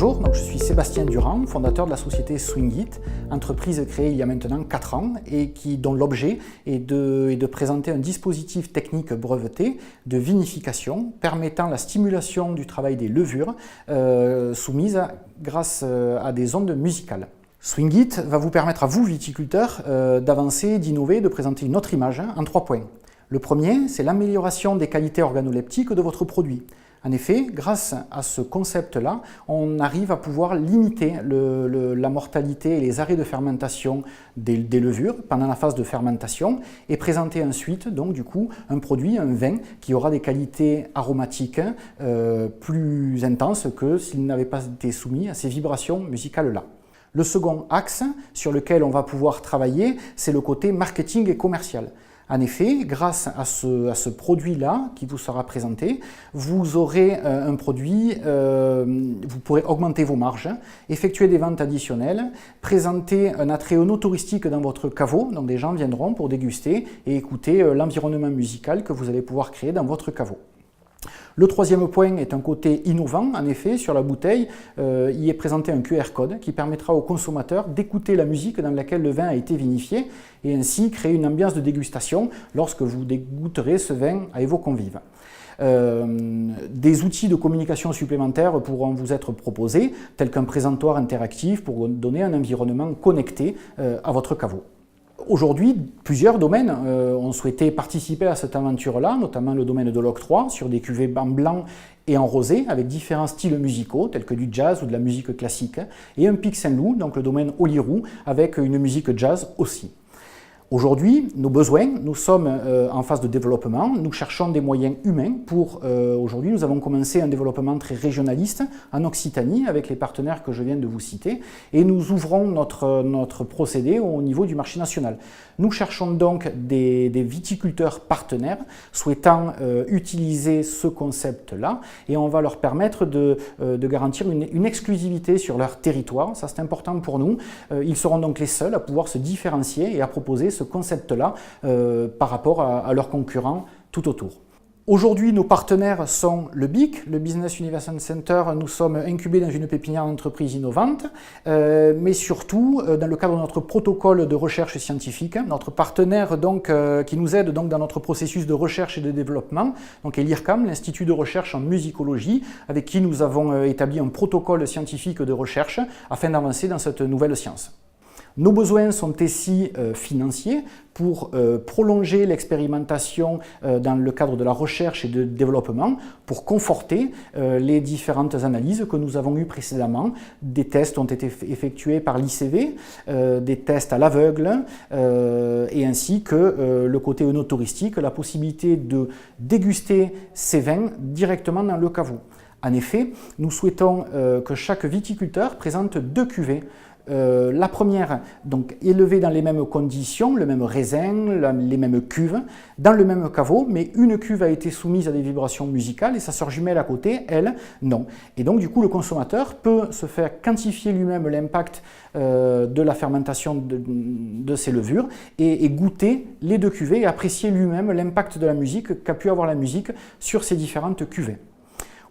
Bonjour, je suis Sébastien Durand, fondateur de la société Swingit, entreprise créée il y a maintenant 4 ans et dont l'objet est de présenter un dispositif technique breveté de vinification permettant la stimulation du travail des levures soumises grâce à des ondes musicales. Swingit va vous permettre à vous, viticulteurs, d'avancer, d'innover, de présenter une autre image en 3 points. Le premier, c'est l'amélioration des qualités organoleptiques de votre produit. En effet, grâce à ce concept-là, on arrive à pouvoir limiter la mortalité et les arrêts de fermentation des levures pendant la phase de fermentation et présenter ensuite, donc du coup, un produit, un vin, qui aura des qualités aromatiques plus intenses que s'il n'avait pas été soumis à ces vibrations musicales-là. Le second axe sur lequel on va pouvoir travailler, c'est le côté marketing et commercial. En effet, grâce à ce produit-là qui vous sera présenté, vous aurez un produit, vous pourrez augmenter vos marges, effectuer des ventes additionnelles, présenter un attrait touristique dans votre caveau, donc des gens viendront pour déguster et écouter l'environnement musical que vous allez pouvoir créer dans votre caveau. Le troisième point est un côté innovant. En effet, sur la bouteille, il est présenté un QR code qui permettra aux consommateurs d'écouter la musique dans laquelle le vin a été vinifié et ainsi créer une ambiance de dégustation lorsque vous dégoûterez ce vin avec vos convives. Des outils de communication supplémentaires pourront vous être proposés, tels qu'un présentoir interactif pour donner un environnement connecté à votre caveau. Aujourd'hui, plusieurs domaines ont souhaité participer à cette aventure-là, notamment le domaine de l'octroi, sur des cuvées en blanc et en rosé, avec différents styles musicaux, tels que du jazz ou de la musique classique, et un Pic Saint-Loup, donc le domaine Olyrou, avec une musique jazz aussi. Aujourd'hui, nos besoins, nous sommes en phase de développement, nous cherchons des moyens humains pour, aujourd'hui nous avons commencé un développement très régionaliste en Occitanie avec les partenaires que je viens de vous citer et nous ouvrons notre procédé au niveau du marché national. Nous cherchons donc des viticulteurs partenaires souhaitant utiliser ce concept-là et on va leur permettre de garantir une exclusivité sur leur territoire, ça c'est important pour nous. Ils seront donc les seuls à pouvoir se différencier et à proposer ce concept-là par rapport à leurs concurrents tout autour. Aujourd'hui, nos partenaires sont le BIC, le Business Innovation Center. Nous sommes incubés dans une pépinière d'entreprise innovante, mais surtout dans le cadre de notre protocole de recherche scientifique. Notre partenaire donc, qui nous aide donc, dans notre processus de recherche et de développement donc, est l'IRCAM, l'Institut de recherche en musicologie, avec qui nous avons établi un protocole scientifique de recherche afin d'avancer dans cette nouvelle science. Nos besoins sont ici financiers pour prolonger l'expérimentation dans le cadre de la recherche et de développement, pour conforter les différentes analyses que nous avons eues précédemment. Des tests ont été effectués par l'ICV, des tests à l'aveugle, et ainsi que le côté œnotouristique, la possibilité de déguster ces vins directement dans le caveau. En effet, nous souhaitons que chaque viticulteur présente 2 cuvées. La première, donc élevée dans les mêmes conditions, le même raisin, les mêmes cuves, dans le même caveau, mais une cuve a été soumise à des vibrations musicales et sa sœur jumelle à côté, elle, non. Et donc du coup, le consommateur peut se faire quantifier lui-même l'impact de la fermentation de ces levures et goûter les 2 cuvées et apprécier lui-même l'impact de la musique qu'a pu avoir la musique sur ces différentes cuvées.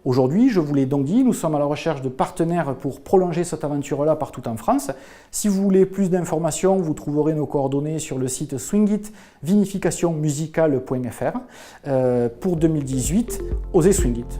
Aujourd'hui, je vous l'ai donc dit, nous sommes à la recherche de partenaires pour prolonger cette aventure-là partout en France. Si vous voulez plus d'informations, vous trouverez nos coordonnées sur le site swingitvinificationmusicale.fr. Pour 2018, osez Swingit.